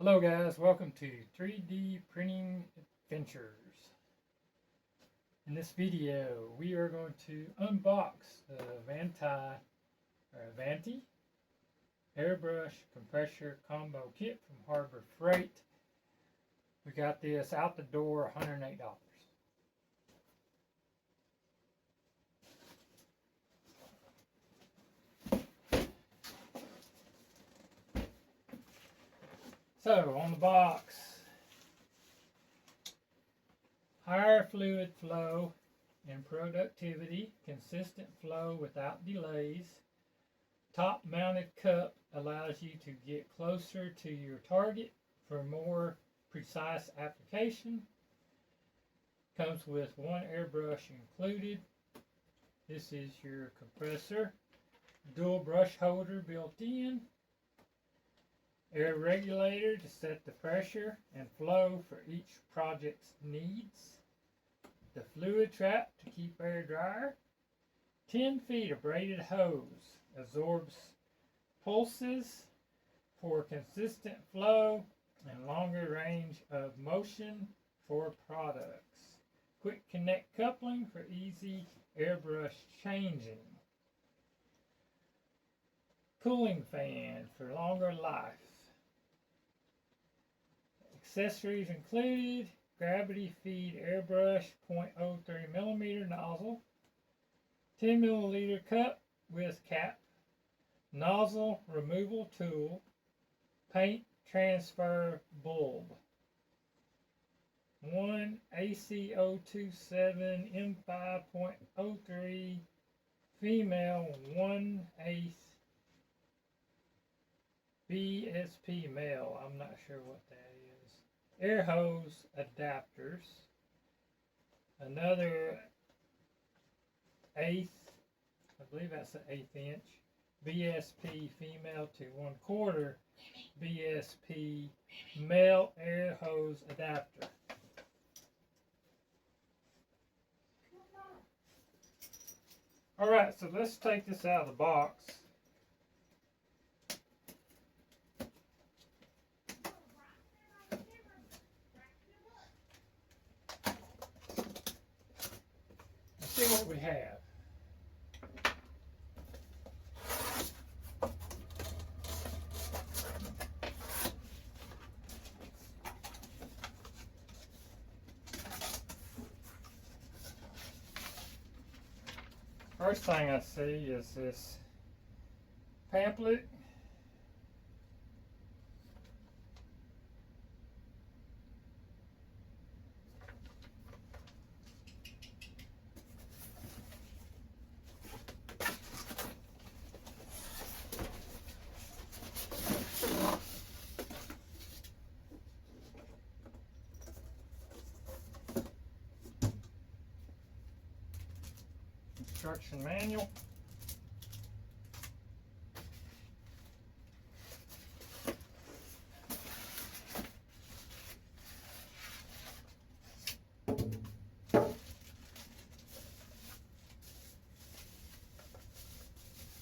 Hello guys, welcome to 3D Printing Adventures. In this video, we are going to unbox the Avanti Airbrush Compressor Combo Kit from Harbor Freight. We got this out the door, $108. So, on the box, higher fluid flow and productivity, consistent flow without delays. Top mounted cup allows you to get closer to your target for more precise application. Comes with one airbrush included. This is your compressor. Dual brush holder built in. Air regulator to set the pressure and flow for each project's needs. The fluid trap to keep air drier. 10 feet of braided hose absorbs pulses for consistent flow and longer range of motion for products. Quick connect coupling for easy airbrush changing. Cooling fan for longer life. Accessories included: gravity feed airbrush 0.03mm nozzle, 10ml cup with cap, nozzle removal tool, paint transfer bulb, one AC027 M5.03 female 1/8 BSP male. I'm not sure what that is. Air hose adapters, another 1/8, I believe that's an 1/8 inch BSP female to 1/4 BSP male air hose adapter. Alright, so let's take this out of the box. See what we have. First thing I see is this pamphlet. Instruction manual.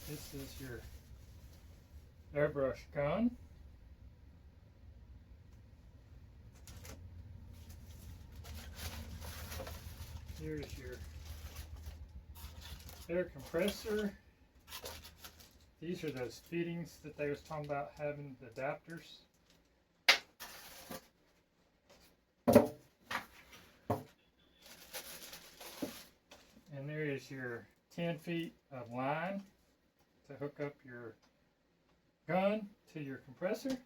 This is your airbrush gun. Here's your air compressor. These are those fittings that they was talking about having, the adapters. And there is your 10 feet of line to hook up your gun to your compressor.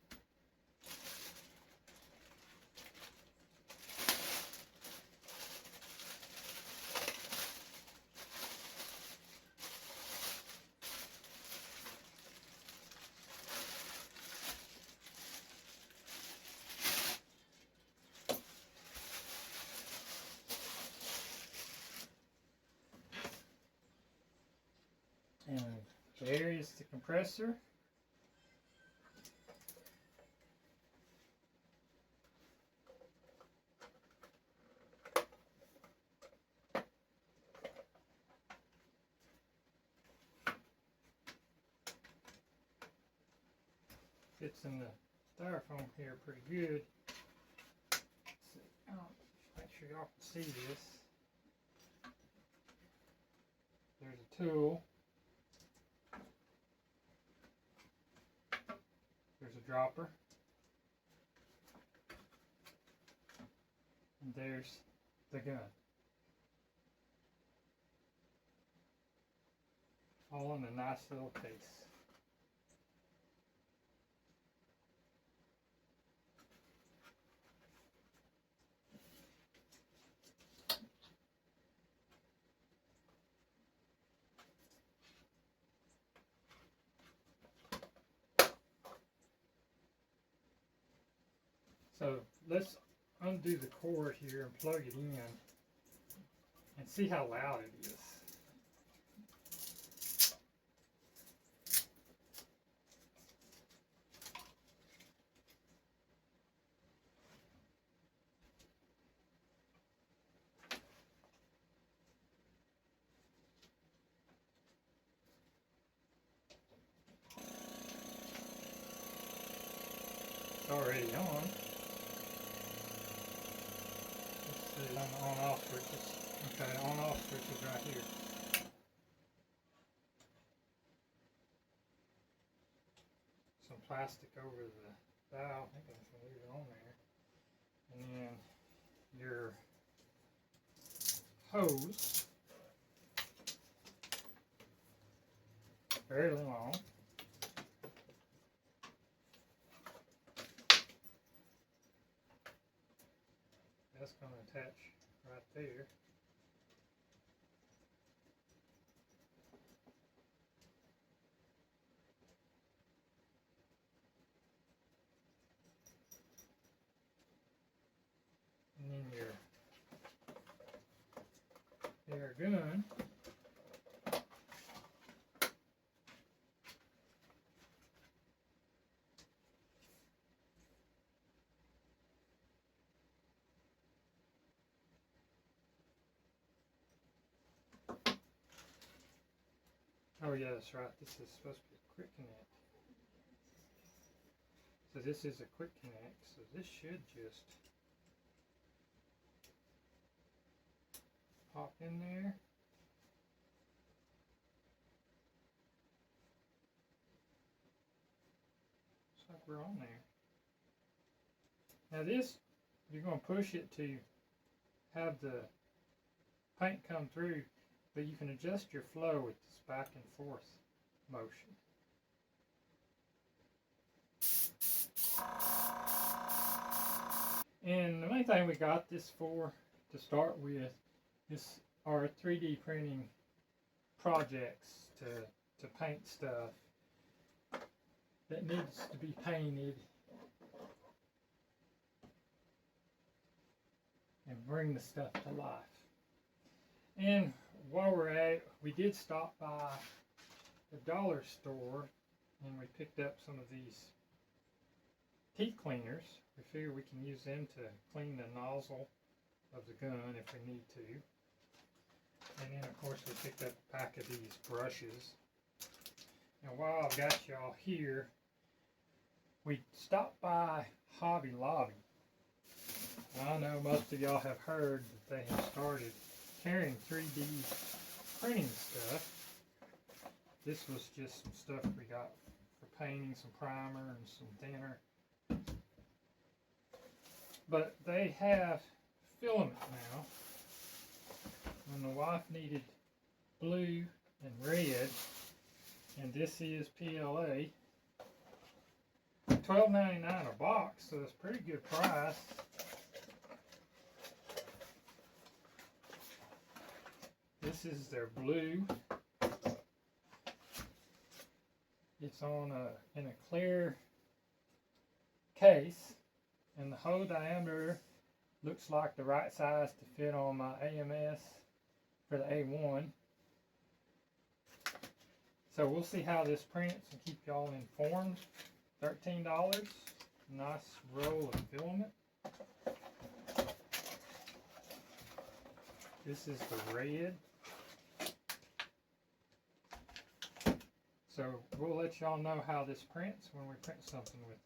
And there is the compressor. Fits in the styrofoam here pretty good. Make sure y'all can see this. There's a tool. There's a dropper. And there's the gun. All in a nice little case. So let's undo the cord here and plug it in and see how loud it is. It's already on. Let's see, on-off switches. Okay, on-off switches right here. Some plastic over the valve. I think I'm just gonna leave it on there. And then your hose, fairly long. That's going to attach right there. And then your air gun. Oh yeah, that's right. This is supposed to be a quick connect. So this is a quick connect. So this should just pop in there. Looks like we're on there. Now this, you're going to push it to have the paint come through, but you can adjust your flow with this back and forth motion. And the main thing we got this for to start with is our 3D printing projects to paint stuff that needs to be painted and bring the stuff to life. And while we're at it, we did stop by the dollar store and we picked up some of these teeth cleaners. We figure we can use them to clean the nozzle of the gun if we need to. And then of course we picked up a pack of these brushes. And while I've got y'all here, we stopped by Hobby Lobby. I know most of y'all have heard that they have started carrying 3D printing stuff. This was just some stuff we got for painting, some primer and some thinner. But they have filament now. And the wife needed blue and red, and this is PLA. $12.99 a box, so it's a pretty good price. This is their blue. It's on in a clear case, and the hole diameter looks like the right size to fit on my AMS for the A1. So we'll see how this prints and keep y'all informed. $13. Nice roll of filament. This is the red. So we'll let y'all know how this prints when we print something with it.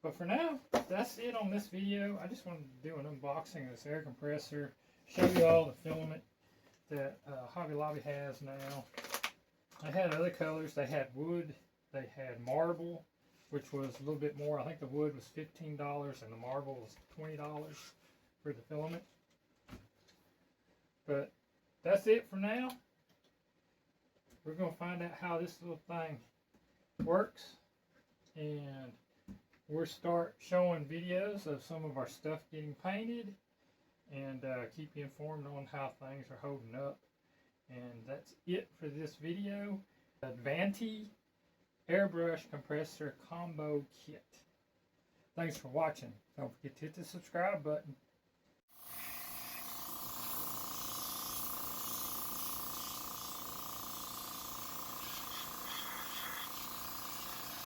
But for now, that's it on this video. I just wanted to do an unboxing of this air compressor, show you all the filament that Hobby Lobby has now. They had other colors. They had wood, they had marble, which was a little bit more. I think the wood was $15 and the marble was $20 for the filament. But that's it for now. We're going to find out how this little thing works, and we'll start showing videos of some of our stuff getting painted, and keep you informed on how things are holding up. And that's it for this video. Avanti Airbrush Compressor Combo Kit. Thanks for watching. Don't forget to hit the subscribe button.